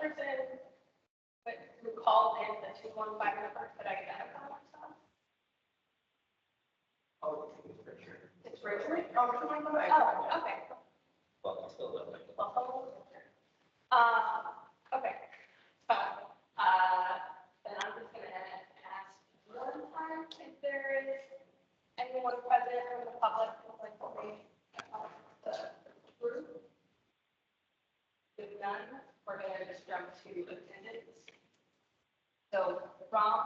person who called in the 215 number that I identify myself? Oh, it's Richard. It's Richard? Oh, 215. Oh, okay. Well, it's still a little bit. Okay. Then I'm just gonna ask one time if there is anyone present from the public who would like to read the group. If none, we're gonna just jump to attendance. So Rom,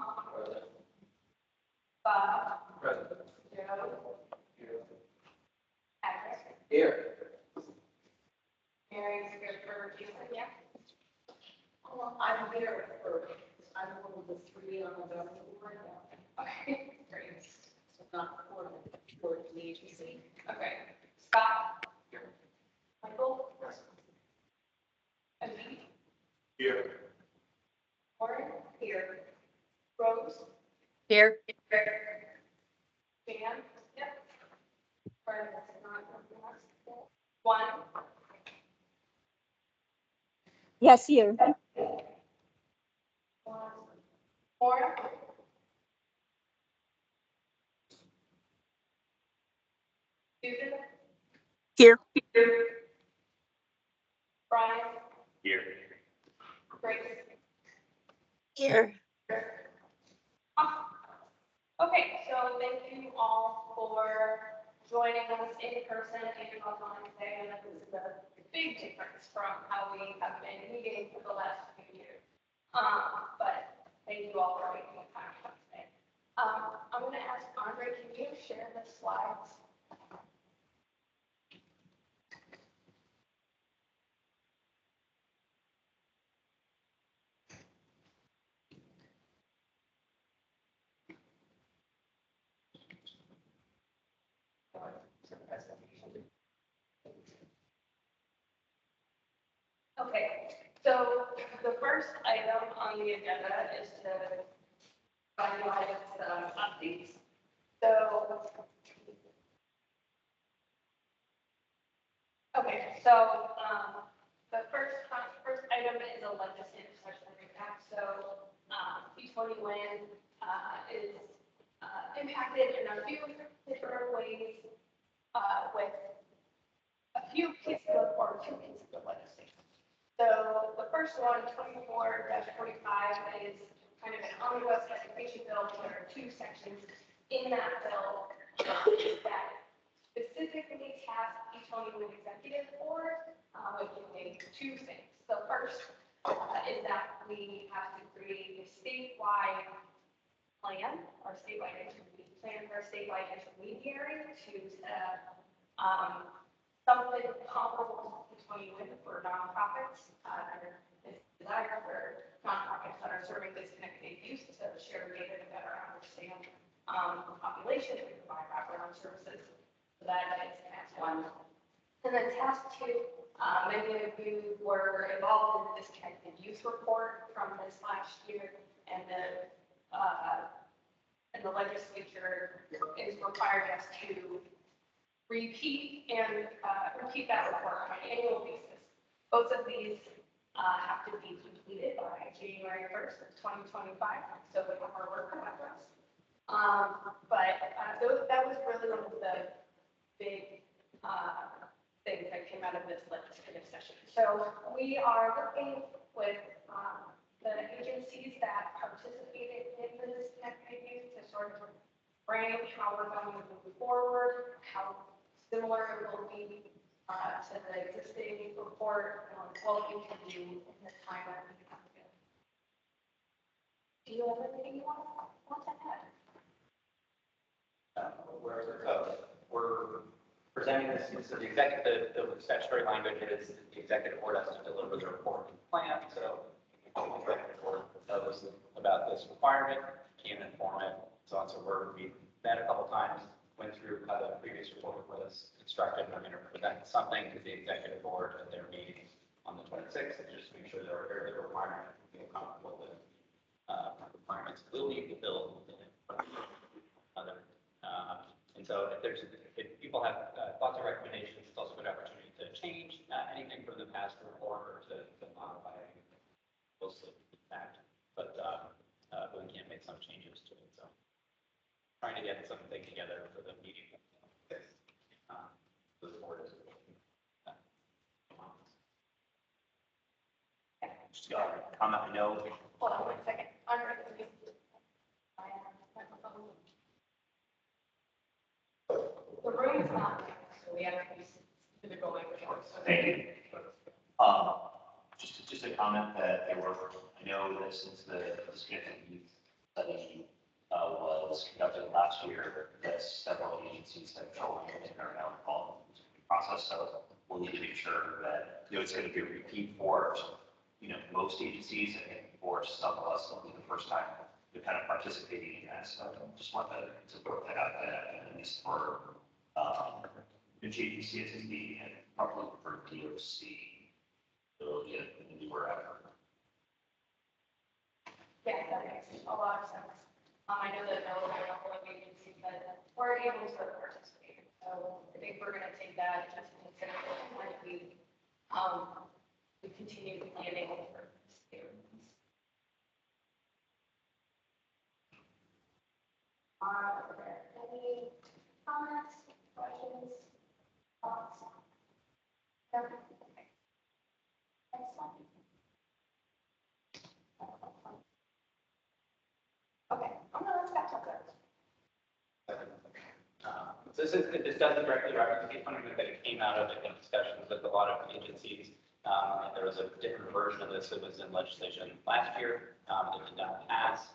Bob, Present. Joe, Here. Patrick, Here. Mary's here for Jason, yeah. I'm here for, I'm one of the three on the governing board now. Okay, great. So not for the agency. Okay, Scott. Here. Michael. Emily. Here. Warren. Here. Rose. Here. Dan. Yep. Or that's not one. Yes, here. Four. Susan. Here. Brian. Here. Grace. Here. Okay, so thank you all for joining us in person and online today. And this is a big difference from how we have been meeting for the last few years. But thank you all for making the time to come today. I'm going to ask Andre, can you share the slides? Okay, so the first item on the agenda is to finalize the updates. So, okay, so the first item is a legislative session recap. So P20 wind is impacted in a few different ways with a few pieces of, or two pieces of legislation. So the first one, 24-45, is kind of an omnibus legislation bill. There are two sections in that bill that specifically task each one of the executive board with doing two things. The first is that we have to create a statewide plan or statewide plan for a statewide intermediary to set up something comparable to 20 win for nonprofits. It's designed for nonprofits that are serving disconnected youth to share data to better understand the population and provide wraparound services. So that is task one. And then task two, many of you were involved in the disconnected youth report from this last year, and the legislature is required us to repeat that report on an annual basis. Both of these have to be completed by January 1st of 2025, so we have our work ahead of us. That was really one of the big things that came out of this legislative session. So we are working with the agencies that participated in the disconnected youth to sort of frame how we're going to move forward, how similar it will be to the existing report, what we can do in the time that we have to. Do you have anything you want to add? We're presenting this to the executive, the statutory language is the executive board has to deliver the report and plan. So the executive board knows about this requirement, can inform it, so on. So we've met a couple times, went through how the previous report was constructed, and I'm going to present something to the executive board at their meeting on the 26th, and just make sure there are the requirements feel comfortable with requirements. We'll need the bill other. And so if people have thoughts or recommendations, it's also a good opportunity to change anything from the past report or to modify anything. trying to get something together for the meeting. The board is. Just got a comment, I know. Hold on 1 second. The room is not, so we have to use typical microphones. Thank you. Just a comment that there were, I know that since the significant youth study was conducted last year, that several agencies have joined and are now involved in the process. So we'll need to make sure that, it's going to be a repeat for, most agencies, and for some of us, it'll be the first time we're kind of participating in that. So I just want to put that out there, at least for the JDCSD and probably for DOC. So yeah, the newer effort. Yeah, that makes a lot of sense. I know that there were a couple of agencies that were able to participate. So I think we're going to take that into consideration when we continue planning for students. Are there any comments, questions, thoughts? No? Okay. Next one. Okay, let's back up there. So this doesn't directly reference the funding that it came out of, I think, discussions with a lot of agencies. There was a different version of this that was in legislation last year that did not pass.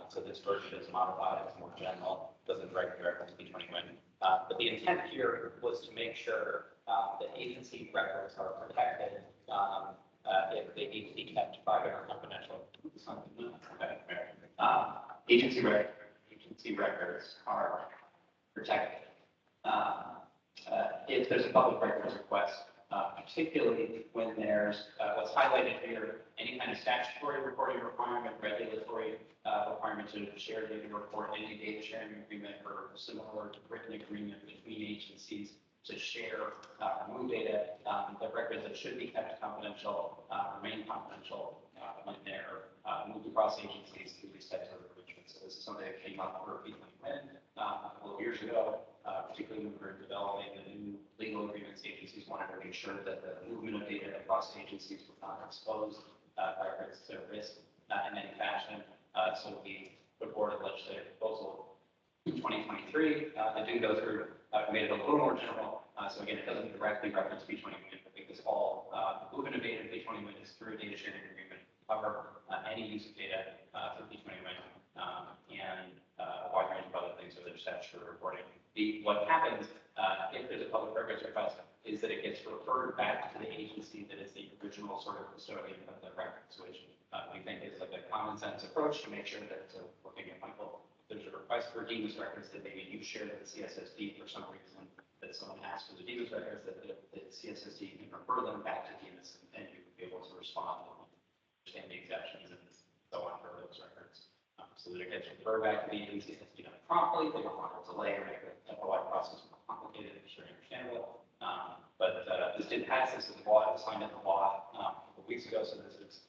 So this version is modified, it's more general, doesn't directly reference P20 win. But the intent here was to make sure that agency records are protected if they need to be kept private or confidential. Agency records are protected if there's a public records request, particularly when there's what's highlighted here, any kind of statutory reporting requirement, regulatory requirement to share data report, any data sharing agreement or similar written agreement between agencies to share move data, the records that should be kept confidential remain confidential when they're moved across agencies through these types of arrangements. So this is something that came up for P20 win a couple of years ago, particularly when we were developing the new legal agreements. Agencies wanted to make sure that the movement of data across agencies was not exposed records to risk in any fashion. So we put forward a legislative proposal in 2023 to do go through. We made it a little more general. So again, it doesn't directly reference P20 win, because all movement of data P20 win is through a data sharing agreement, cover any use of data through P20 win and a wide range of other things with their statutory reporting. What happens if there's a public records request is that it gets referred back to the agency that is the original sort of custodian of the records, which we think is like a common sense approach to make sure that working at Michael, there's a request for DEMIS records that maybe you share with the CSSD for some reason, that someone asks for the DEMIS records, that the CSSD can refer them back to DEMIS, and you can be able to respond and understand the exceptions and so on for those records. So that it gets referred back to the agency that's done promptly, they don't want to delay or make the FOI process more complicated, it's very understandable. But this did pass, this is law, it was signed into law a couple weeks ago, so this is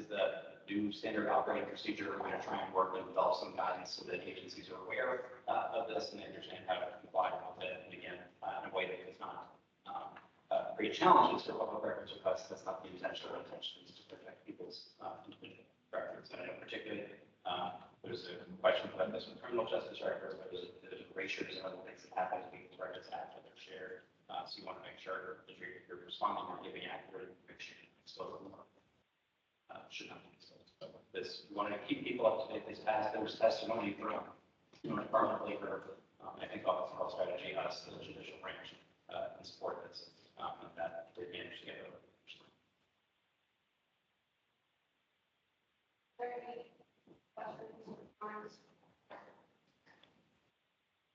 the new standard operating procedure. We're going to try and work and develop some guidance so that agencies are aware of this and they understand how to comply with it. And again, in a way that does not create challenges for public records requests. That's not the intention. Our intention is to protect people's individual records. And I know particularly there's a question about this with criminal justice records, but there's erasures and other things that happen to people's records after they're shared. So you want to make sure that you're responding or giving accurate information. So should not be exposed. So this, we wanted to keep people up to date. This past, there was testimony from Department of Labor. I think Office of Health Strategy, us, the judicial branch, and support this. And that we managed to get over.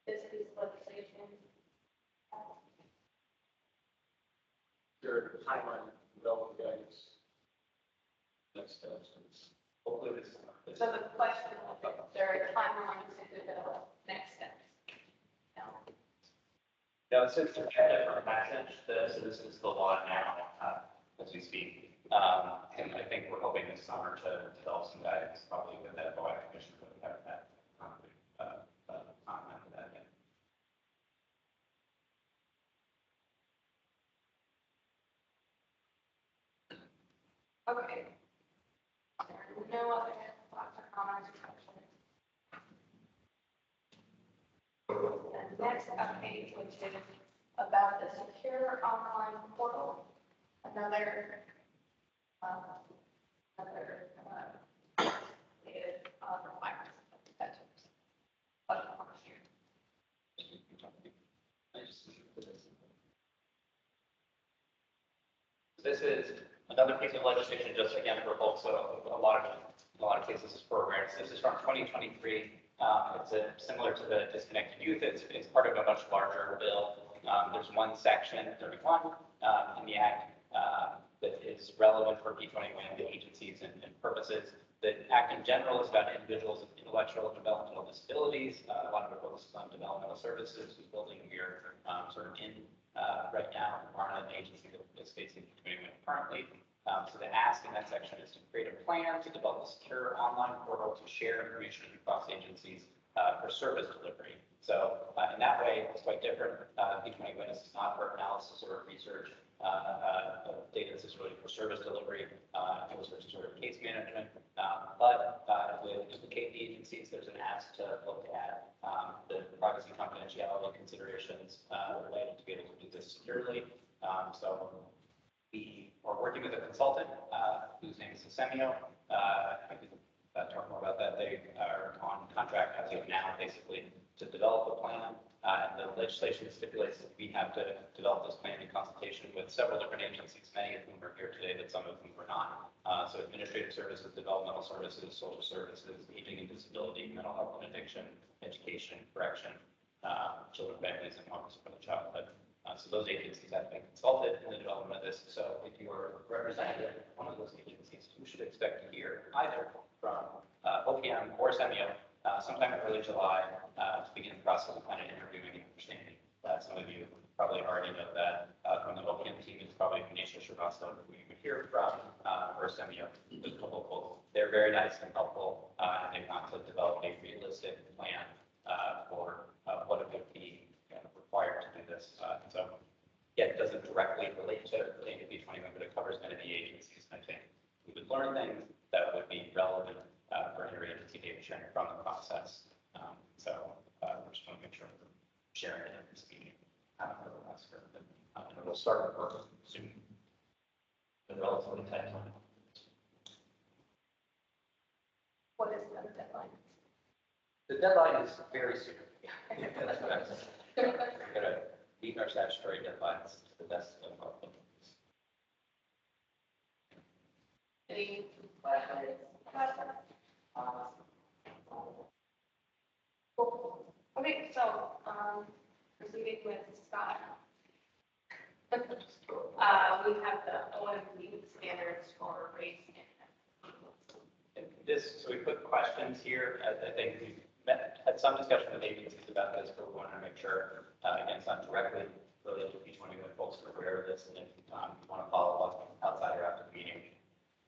This is legislation. Your timeline, development guidance, next steps. Hopefully this. So the question is, there are timelines to develop next steps. No, it's a different passage. So this is the law now as we speak. And I think we're hoping this summer to develop some guidance, probably with that FOI commission, but we have that Okay. There are no other thoughts or comments or questions. The next update, which is about the secure online portal, another, is, requirements of the statutes. This is another piece of legislation, just again for folks, so a lot of cases is for awareness. This is from 2023. Similar to the disconnected youth. It's part of a much larger bill. There's one section, 31, in the act that is relevant for P20 the agencies and purposes. The act in general is about individuals with intellectual and developmental disabilities. A lot of it focuses on developmental services, whose building we are sort of in right now. Marna, an agency that is facing P20 currently. So the ask in that section is to create a plan to develop a secure online portal to share information across agencies for service delivery. So in that way, it's quite different. P20 is not for analysis or research of data. This is really for service delivery. It was for sort of case management. But it will implicate the agencies. There's an ask to look at the privacy confidentiality considerations related to be able to do this securely. So we are working with a consultant whose name is Semio. I can talk more about that. They are on contract as of now, basically, to develop a plan. And the legislation stipulates that we have to develop this plan in consultation with several different agencies, many of whom are here today, but some of whom are not. So administrative services, developmental services, social services, aging and disability, mental health and addiction, education, correction, children, families, and homes for the childhood. So those agencies have been consulted in the development of this. So if you are represented in one of those agencies, you should expect to hear either from OPM or Semio sometime in early July to begin the process of kind of interviewing and understanding. Some of you probably already know that from the OPM team, it's probably Manisha Srivastava who you would hear from, or Semio. They're very nice and helpful, and they want to develop a realistic plan for what it would be required to do this. So, yeah, it doesn't directly relate to the P20, but it covers many of the agencies. I think we would learn things that would be relevant for interagency data sharing from the process. We just want to make sure we're sharing it in this meeting. And we'll start work soon. The relatively tight time. What is the deadline? The deadline is very soon. That's what I'm saying. We're going to meet our statutory deadlines to the best of our abilities. Any questions? Cool. Okay, so proceeding with Scott. We have the OMB standards for race and So we put questions here. I think we've had some discussion with agencies about this, but we want to make sure, again, it's not directly related to P20, but folks are aware of this. And if you want to follow up outside or after the meeting,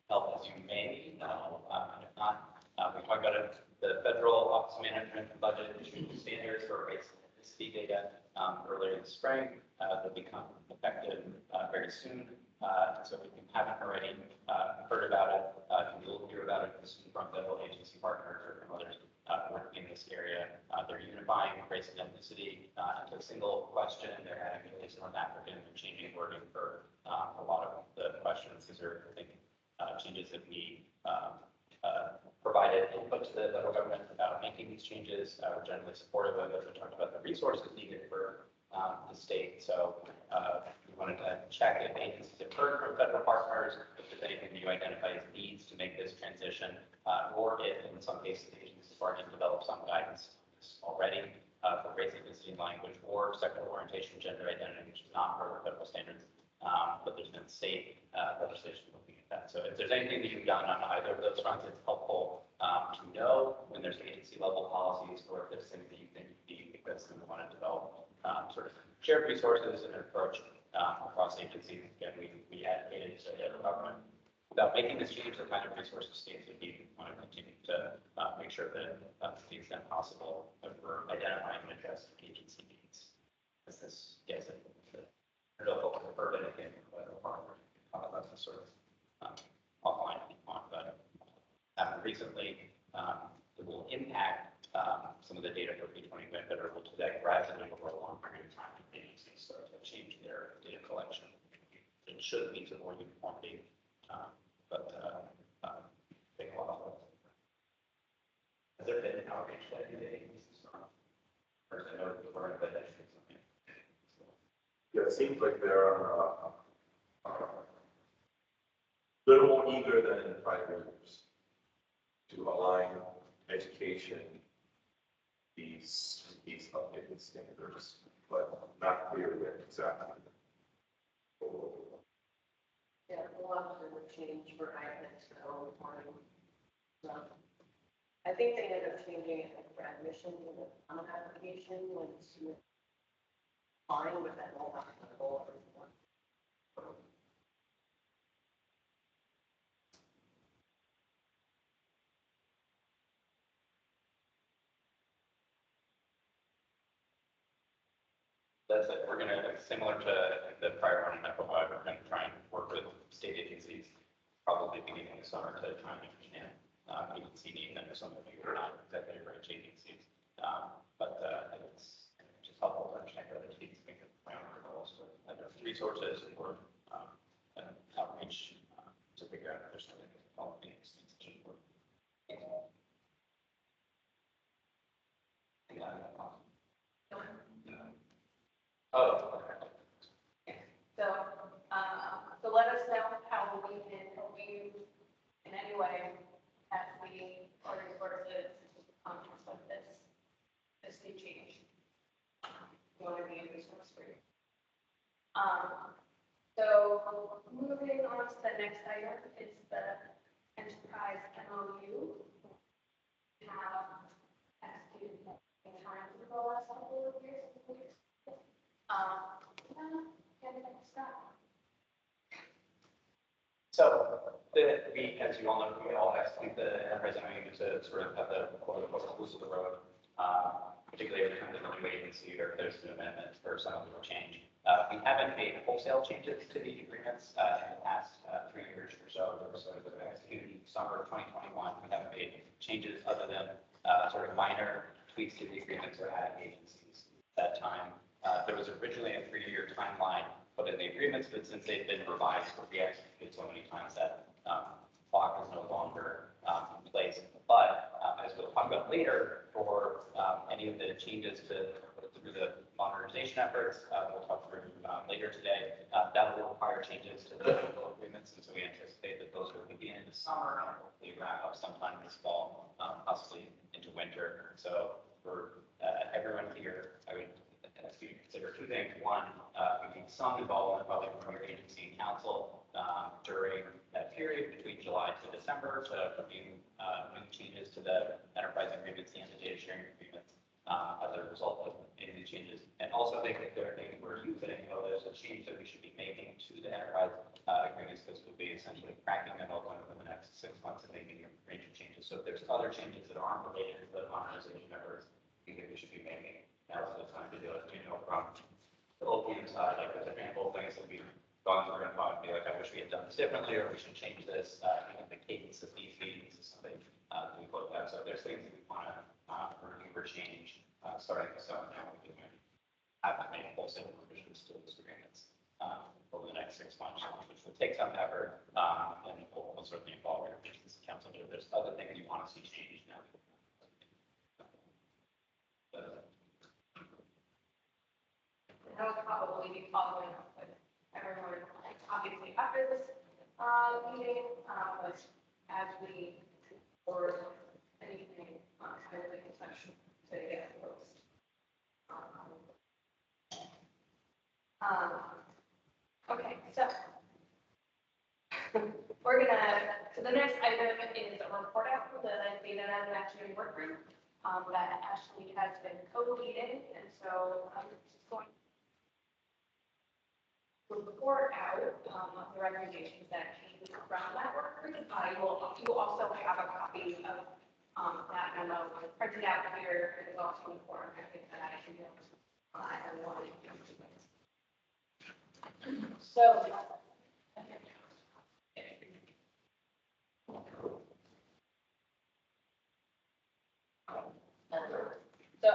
help as you may know. If not, we talked about it. The federal office management budget issued standards for race and ethnicity data earlier this spring. They'll become effective very soon. So if you haven't already heard about it, you'll hear about it soon from federal agency partners or from others working in this area. They're unifying race and ethnicity into a single question. They're adding at least North African and changing wording for a lot of the questions. These are, I think, changes that we provided input to the federal government about making these changes. We're generally supportive of it. We talked about the resources needed for the state. So we wanted to check if agencies have heard from federal partners, if there's anything that you identify as needs to make this transition, or if in some cases agencies have already developed some guidance already for race, ethnicity, language, or sexual orientation, gender identity, which is not part of the federal standards. But there's been state legislation looking at that. So if there's anything that you've done on either of those fronts, it's helpful to know when there's agency level policies, or if there's things that you think you need because we want to develop sort of shared resources and an approach across agencies. Again, we advocated to the federal government without making this change, the kind of resources states would need. We want to continue to make sure that to the extent possible, that we're identifying and addressing agency needs. As this, yes, I don't know if I've heard anything about the sort of the data for P20 wind that are able to do that gradually over a long period of time. Agencies start to change their data collection. It should lead to more uniformity, but take a while. Has there been an outreach that you did? Or is it noted before, but that's something? Yeah, it seems like they're little more eager than in prior years to align education, these updated standards, but not clear yet exactly. Yeah, a lot of them change for IPEX go on. So, I think they ended up changing it like for admission in the common application when it's fine with that whole goal. That's it. We're gonna, similar to the prior one, we're gonna try and work with state agencies, probably beginning of the summer to try and understand, agency need, and some of you are not executive branch agencies. But it's just helpful to understand where the needs make it plan our goals with resources or outreach to figure out if there's something that all things needs to work. Oh, okay. So let us know how we can help you in any way as we are resources with this new change. We want to be a resource for you. So moving on to the next item is the enterprise MOU. We have executed many times for the last couple of years. So, as you all know, we all execute the enterprise MOU to sort of have the quote unquote rules of the road, particularly every time there's a new agency or if there's an amendment or some little change. We haven't made wholesale changes to the agreements in the past 3 years or so. So we executed summer of 2021. We haven't made changes other than sort of minor tweaks to the agreements or adding agencies at that time. There was originally a 3-year timeline put in the agreements, but since they've been revised or re-executed so many times that clock is no longer in place. But as we'll talk about later, for any of the changes through the modernization efforts, we'll talk through later today, that will require changes to the local agreements. And so we anticipate that those will begin in the summer and hopefully wrap up sometime this fall, possibly into winter. So for everyone here, I would ask you to consider 2 things. One, we need some involvement probably from your agency and council during that period between July to December to review new changes to the enterprise agreements and the data sharing agreements as a result of any of these changes. And also make it clear that we're using, there's a change that we should be making to the enterprise agreements because we'll be essentially cracking them open over the next 6 months and making a range of changes. So if there's other changes that aren't related to the modernization efforts, we think we should be making. Now's the time to do it, from the OPM side, like there's a handful of things that we've gone through and thought, be like, I wish we had done this differently, or we should change this, the cadence of these meetings is something that we look at. So if there's things that we want to review or change, starting this summer now, we can have to make wholesale revisions to those agreements over the next 6 months, which will take some effort, and will certainly involve your business council. But if there's other things you want to see changed now. I would probably be following up with everyone, like, obviously after this meeting, but as we or anything, kind of like in touch to get close. Okay, so we're so the next item is a report out from the data management work group that Ashley has been co-leading, and so I'm just going report out the recommendations that came from that work group. You will also have a copy of that memo printed out here. It is also in form. I think that I can do everyone. So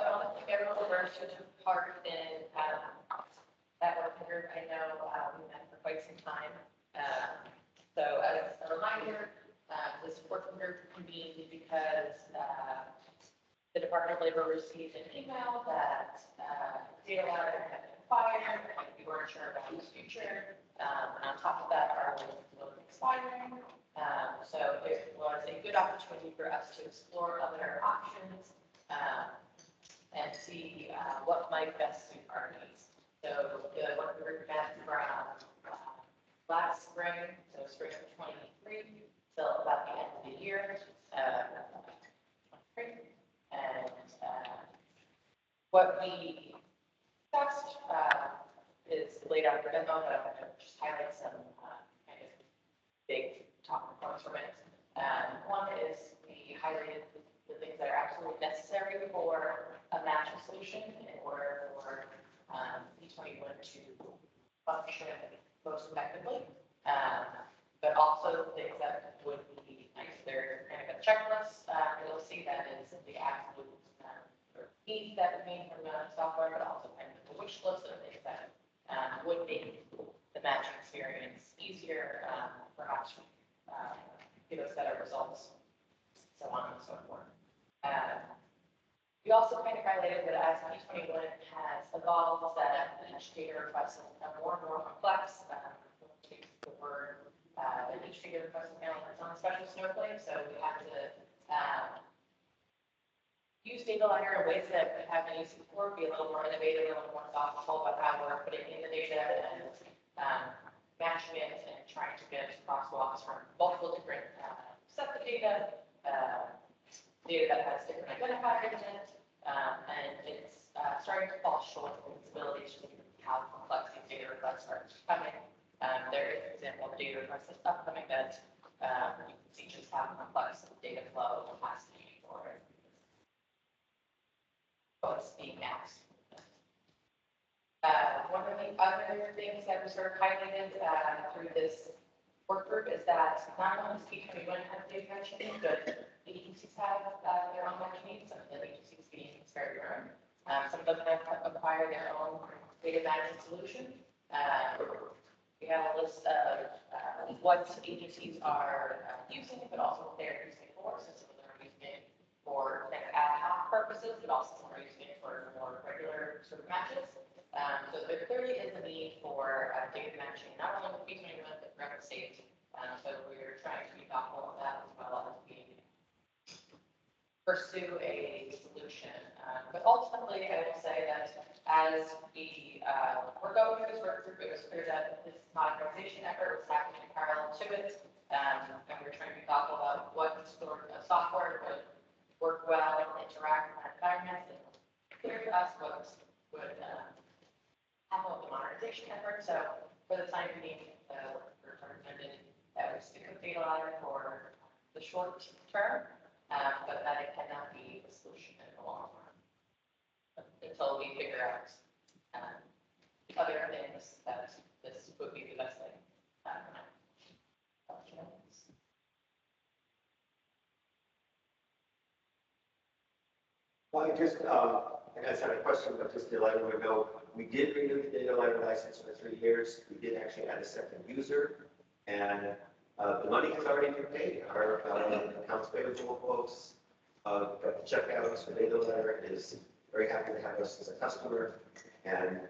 Department of Labor received an email that data ladder had been fired, and we weren't sure about its future. And on top of that, our license was expiring. So it was a good opportunity for us to explore other options and see what might best suit our needs. So the work group met from last spring, so spring of 23, till about the end of the year. And what we discussed is laid out in the memo, but I'm going to just highlight some kind of big talking points from it. One is we highlighted the things that are absolutely necessary for a matching solution in order for P21 to function most effectively. But also things that would be nice. They're kind of a checklist. You'll see that is the absolute needs that we need from software, but also kind of the wish list of things that would make the matching experience easier, perhaps give us better results, so on and so forth. We also kind of highlighted that as P21 has evolved, that each data request has become more and more complex. Takes the word that each data request is handling its own special snowflake, so we have to use data liner in ways that we haven't used before, be a little more innovative, a little more thoughtful about how we're putting in the data and matching it and trying to get crosswalks from multiple different sets of data, data that has different identifiers in it, and it's starting to fall short of its ability to how complex these data requests are becoming. There is an example of a data request that's upcoming that you can see just how complex the data flow has to be for it. What's being asked. One of the other things that was sort of highlighted through this work group is that not only does P21 have data matching, but the agencies have their own matching needs. Some of the agencies being very rare. Some of them have acquired their own data management solution. We have a list of what agencies are using, but also what they're using it for. So some of them are using it for kind of ad hoc purposes, but also some are using it for more regular sort of matches. So there clearly is a need for data matching, not only with P21, but throughout the state. So we're trying to be thoughtful of that as well as we pursue a solution. But ultimately, I will say that as we were going through this work group, it was clear that this modernization effort was happening in parallel to it. And we're trying to be thoughtful about what sort of software would work well and interact with that environment. And clear to us what would handle the modernization effort. So for the time being, we're recommended that we stick with data ladder for the short term, but that it cannot be the solution in the long term until we figure out other things that this would be the best thing. Well, I guess I had a question, but just to let everyone know, we did renew the data ladder license for 3 years. We did actually add a second user, and the money has already been paid. Our accounts payable folks got the checkouts for data ladder, is very happy to have us as a customer, and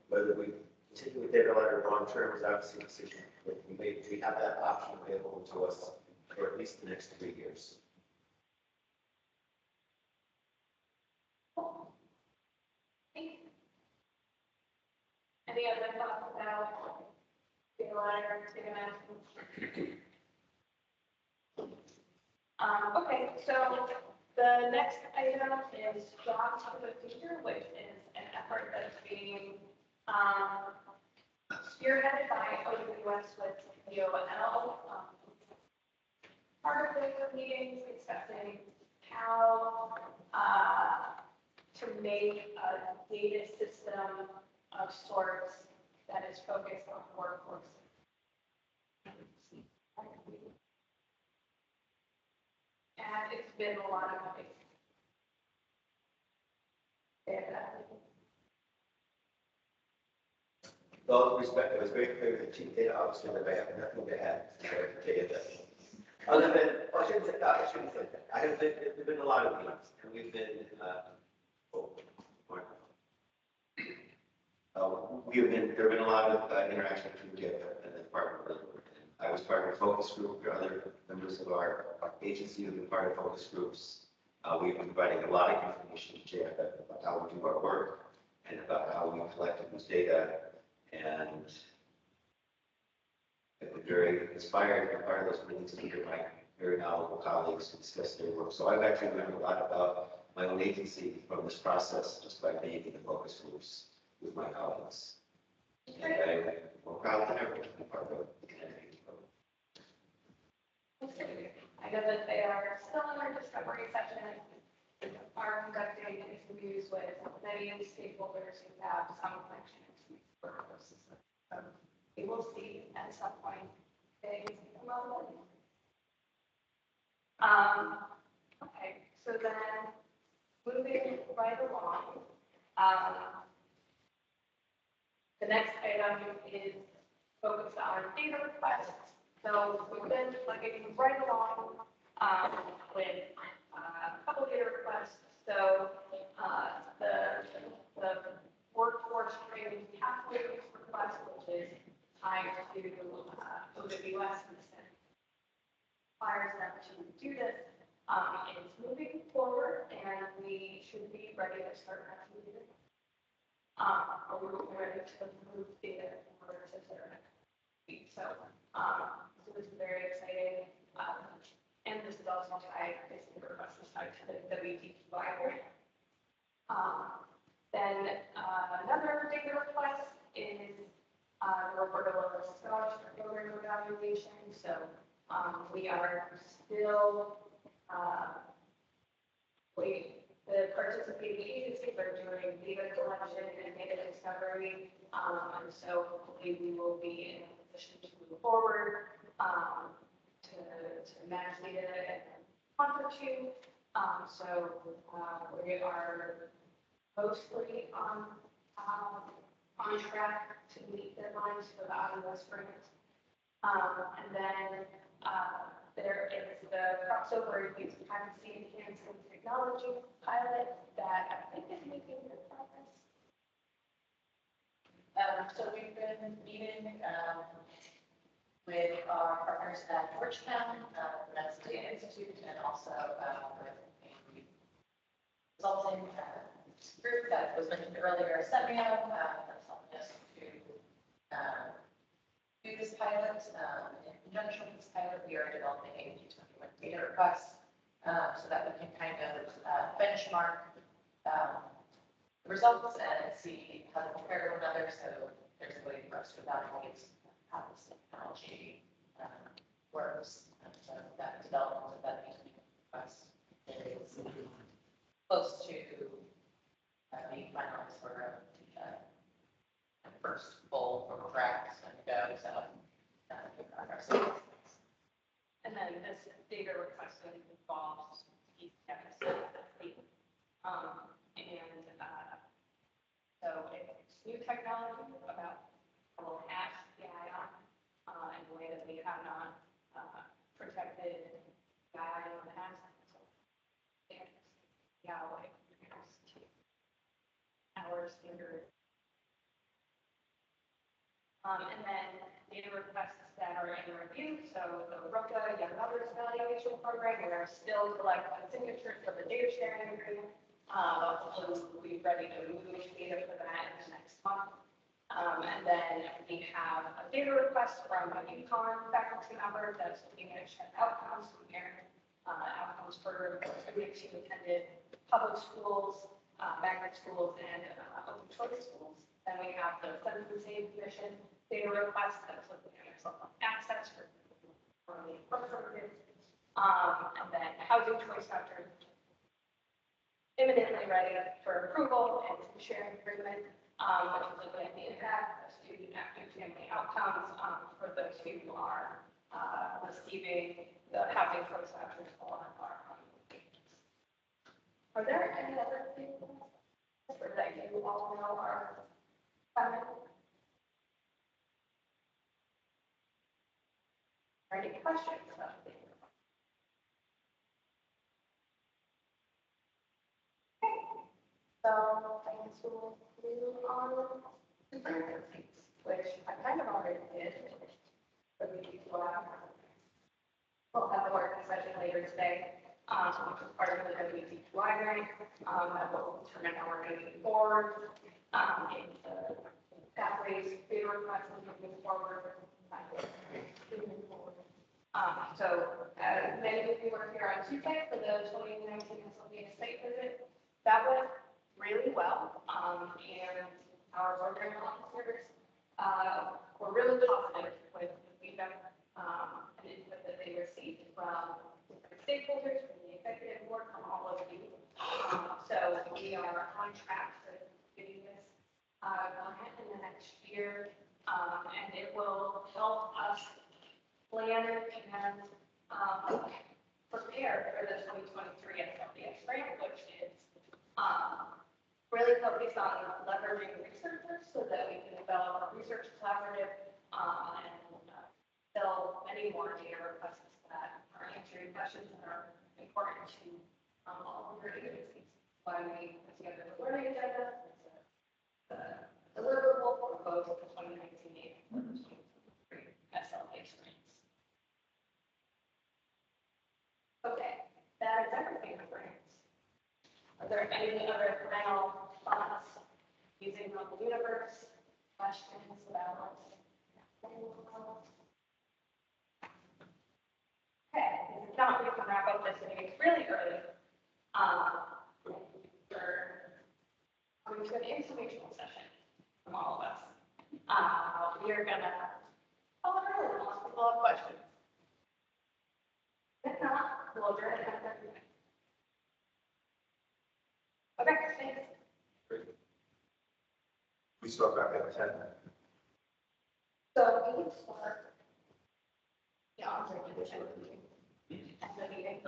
whether we continue with data ladder long term is obviously a decision that we made. We have that option available to us for at least the next 3 years. Any other thoughts about data ladder, data management? Okay, so the next item is Jobs for the Future, which is an effort that's being spearheaded by OWS with DOL. Part of the meetings discussing how to make a data system of sorts that is focused on workforce. And it's been a lot of money. With all due respect, it was very clear that Chief Data Officer that I have nothing to add to the data. Other than, I shouldn't say, I shouldn't say that. I have been, there's been a lot of meetings, and we've been, we have been, there have been a lot of interaction between Jacob and the Department of Labor. And I was part of a focus group, there are other members of our agency who have been part of focus groups. We've been providing a lot of information to Jacob about how we do our work and about how we collect this data. And I've been very inspired to be part of those meetings and hear my very knowledgeable colleagues discuss their work. So I've actually learned a lot about my own agency from this process just by being in the focus groups with my colleagues. And I'm more proud than ever to be part of the Connecticut program. I know that they are still in their discovery session, are conducting interviews with many of the stakeholders who have some connection to these programs. So we will see at some point they come up with. Okay, so then moving right along, the next item is focused on data requests. So we've been plugging right along with a couple of data requests. So the workforce training pathways request, which is tied to OWS and the Senate, requires them to do this. It's moving forward, and we should be ready to start actually doing it. We're ready to move data in order to start next week. So this is very exciting. And this is also tied, basically, the request is tied to the WTQI grant. Then another data request is referral of scholarship program evaluation. So we are still the participating agencies are doing data collection and data discovery. And so hopefully we will be in a position to move forward to match data and contribute. So we are mostly on track to meet deadlines for the IOS grant. And then there is the crossover use privacy enhancing technology pilot that I think is making good progress. So we've been meeting with our partners at Georgetown, the Next Data Institute, and also with a consulting group that was mentioned earlier, Semio, that's helping us to do this pilot. In conjunction with this pilot, we are developing a P20 data request so that we can kind of benchmark the results and see how to compare to one another. So there's a way for us to evaluate how this technology works. And so that development of that P20 request is close to being finalized for first full track and go. So good progress. And then this data request involves ECAPS. So it's new technology about how we'll hash the ION in a way that we have not protected the ION in the past. So it's Yahweh compares to our standard. And then data requests that are in review. So the ROCA Young Mothers Evaluation Program, we are still collecting signatures for the data sharing agreement. We'll be ready to move data for that in the next month. And then we have a data request from a UConn faculty member that's looking at outcomes from parent outcomes for students who attended public schools, magnet schools, and open choice schools. Then we have the Census and Save Commission data request that's looking at access for the birth services. And then housing choice vouchers imminently ready for approval and sharing agreement, which is looking at the impact of student active family outcomes for those who are receiving the housing choice vouchers for our payments. Are there any other things that you all know are coming? Are any questions about the data? So I can school you on different things, which I kind of already did. But we do we'll have a working session later today, which is part of the WT2I grant, that will determine how we're moving forward, in the pathways, we request moving forward. Moving forward. So, many of you were here on Tuesday for the 2019 Pennsylvania site visit. That went really well, and our program officers, were really positive with the feedback, and input that they received from different stakeholders, from the executive board, from all of you. So we are on track to getting this, grant in the next year, and it will help us plan and, prepare for the 2023 SLBS grant, which is, really focused on leveraging researchers so that we can develop a research collaborative, and fill many more data requests that are answering questions that are important to, all of your agencies. Why we put together the learning agenda, it's a deliverable for both the 2019 and 2023 SLBS grants. Okay, that is everything for grants. Are there any other final thoughts using the universe, questions about? Okay, if not, we can wrap up this meeting. It's really early. We're coming to an informational session from all of us. We are gonna, unless people have questions. If not, we'll adjourn at 10:30. Okay, thanks. We start back at 10. So we can start. Yeah, I'm ready to the meeting.